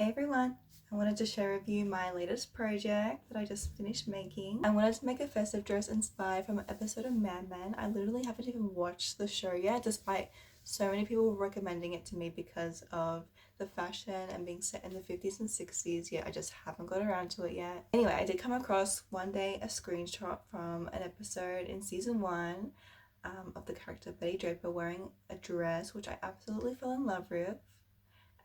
Hey everyone! I wanted to share with you my latest project that I just finished making. I wanted to make a festive dress inspired from an episode of Mad Men. I literally haven't even watched the show yet, despite so many people recommending it to me because of the fashion and being set in the 50s and 60s, yet I just haven't got around to it yet. Anyway, I did come across one day a screenshot from an episode in season 1 of the character Betty Draper wearing a dress, which I absolutely fell in love with.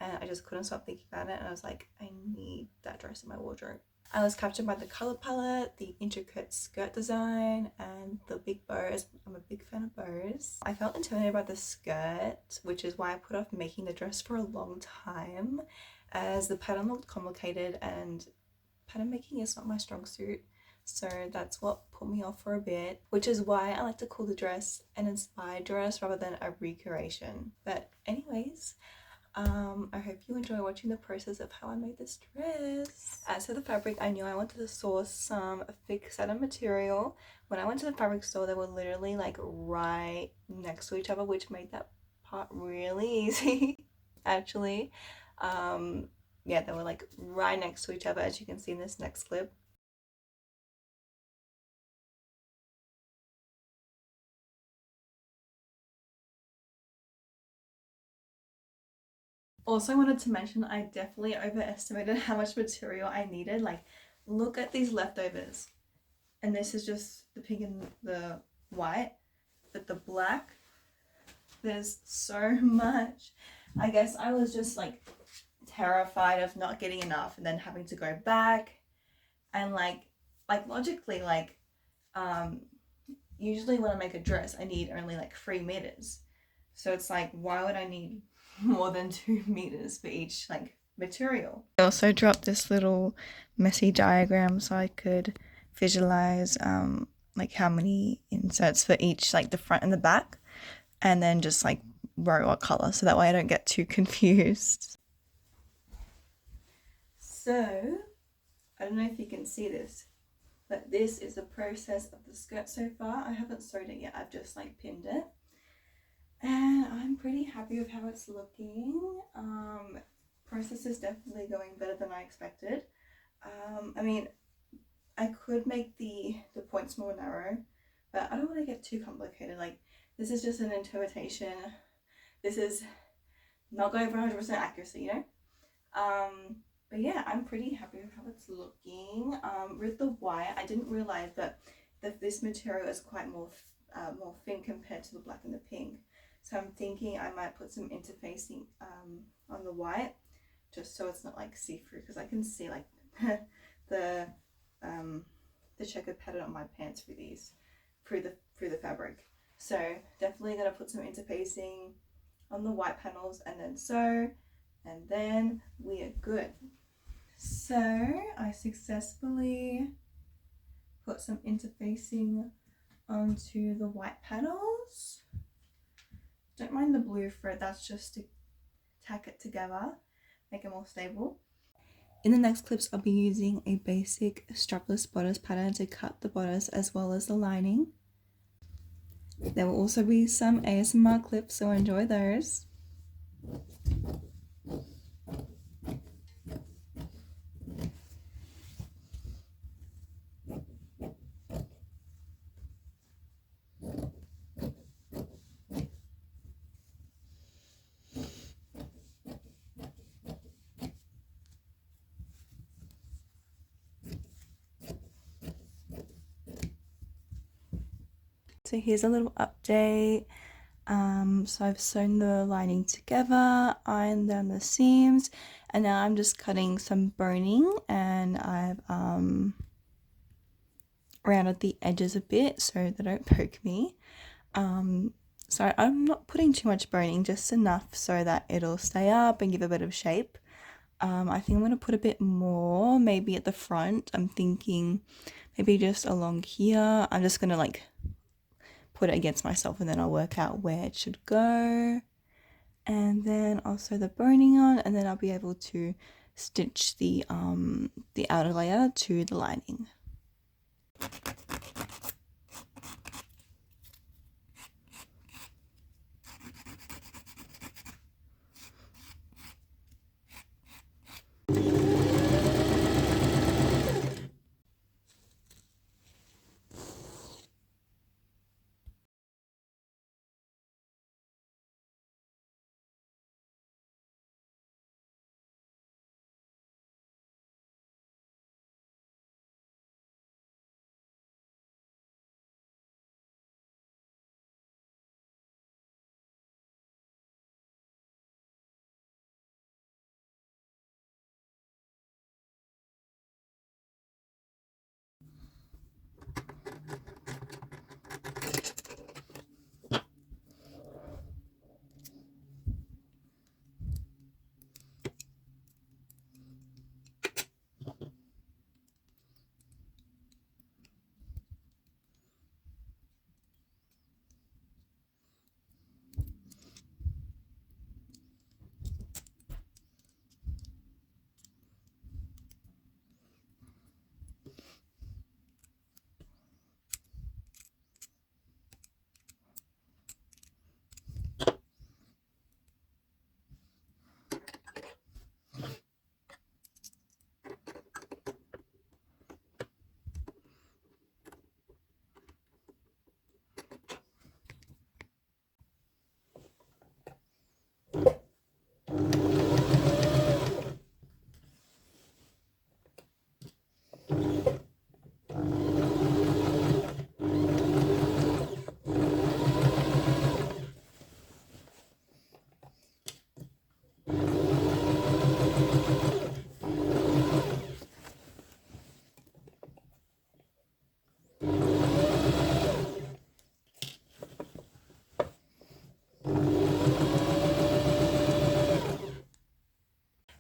And I just couldn't stop thinking about it, and I was like, I need that dress in my wardrobe. I was captured by the color palette, the intricate skirt design, and the big bows. I'm a big fan of bows. I felt intimidated by the skirt, which is why I put off making the dress for a long time, as the pattern looked complicated and pattern making is not my strong suit. So that's what put me off for a bit, which is why I like to call the dress an inspired dress rather than a recreation. But anyways, I hope you enjoy watching the process of how I made this dress. As for the fabric, I knew I wanted to source some thick satin material. When I went to the fabric store, they were literally like right next to each other, which made that part really easy actually. Yeah, they were like right next to each other, as you can see in this next clip. Also wanted to mention I definitely overestimated how much material I needed. Like, look at these leftovers. And this is just the pink and the white, but the black, there's so much. I guess I was just like terrified of not getting enough and then having to go back and like logically, like usually when I make a dress I need only like 3 meters, so it's like, why would I need more than 2 meters for each like material? I also dropped this little messy diagram so I could visualize like how many inserts for each, like the front and the back, and then just like wrote what color so that way I don't get too confused. So I don't know if you can see this, but this is the process of the skirt so far. I haven't sewed it yet, I've just like pinned it, and I'm pretty happy with how it's looking. Process is definitely going better than I expected. I mean, I could make the points more narrow, but I don't want to get too complicated. Like, this is just an interpretation. This is not going for 100% accuracy, you know? But yeah, I'm pretty happy with how it's looking. With the white, I didn't realize that this material is quite more thin compared to the black and the pink. So I'm thinking I might put some interfacing on the white, just so it's not like see-through, because I can see like the checkered pattern on my pants through the fabric. So definitely gonna put some interfacing on the white panels and then sew, and then we are good. So I successfully put some interfacing onto the white panels. Don't mind the blue thread, that's just to tack it together, make it more stable. In the next clips, I'll be using a basic strapless bodice pattern to cut the bodice as well as the lining. There will also be some ASMR clips, so enjoy those. So here's a little update. So I've sewn the lining together, ironed down the seams, and now I'm just cutting some boning, and I've rounded the edges a bit so they don't poke me. So I'm not putting too much boning, just enough so that it'll stay up and give a bit of shape. I think I'm going to put a bit more, maybe at the front. I'm thinking maybe just along here. I'm just going to like put it against myself and then I'll work out where it should go. And then I'll sew the boning on, and then I'll be able to stitch the outer layer to the lining.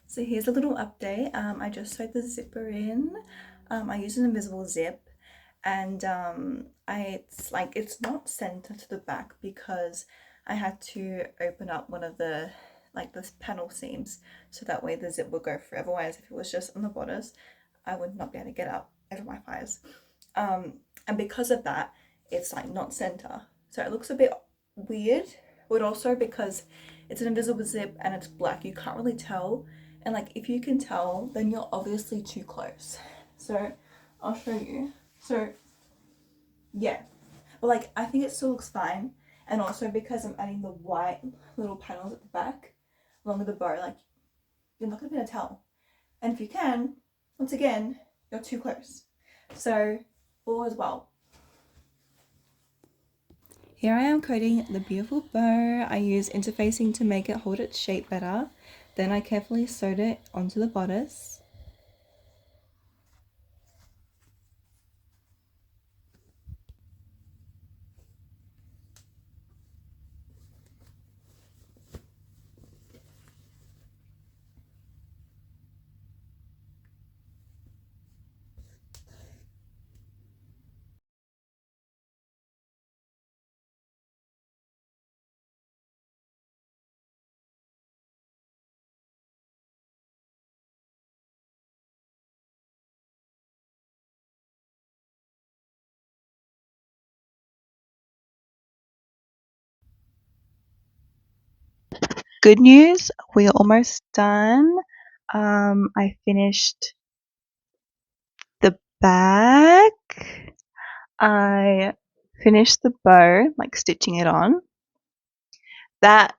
So here's a little update. I just sewed the zipper in. I use an invisible zip, and it's not center to the back because I had to open up one of the panel seams so that way the zip would go through. Otherwise, if it was just on the borders, I would not be able to get up over my thighs. And because of that, it's like not center, so it looks a bit weird. But also because it's an invisible zip and it's black, you can't really tell, and like if you can tell, then you're obviously too close. So I'll show you. So yeah, but like I think it still looks fine. And also because I'm adding the white little panels at the back along with the bow, like you're not gonna be able to tell. And if you can, once again, you're too close. So all is well. Here I am coating the beautiful bow. I use interfacing to make it hold its shape better. Then I carefully sewed it onto the bodice. Good news, we're almost done. I finished the back. I finished the bow, like stitching it on. That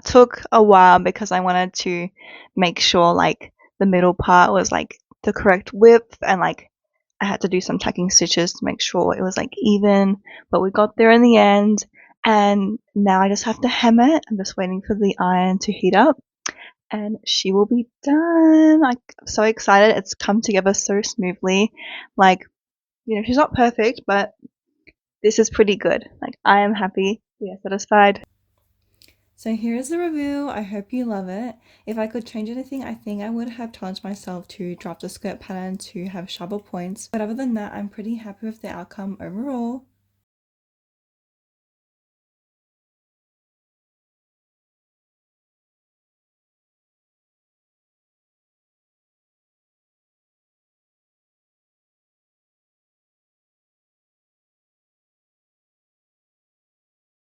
took a while because I wanted to make sure like the middle part was like the correct width, and like I had to do some tacking stitches to make sure it was like even, but we got there in the end, and now I just have to hem it. I'm just waiting for the iron to heat up and she will be done. Like, I'm so excited. It's come together so smoothly. Like, she's not perfect, but this is pretty good. Like, I am happy. We are satisfied. So here's the review. I hope you love it. If I could change anything, I think I would have challenged myself to draft the skirt pattern to have sharper points. But other than that, I'm pretty happy with the outcome overall.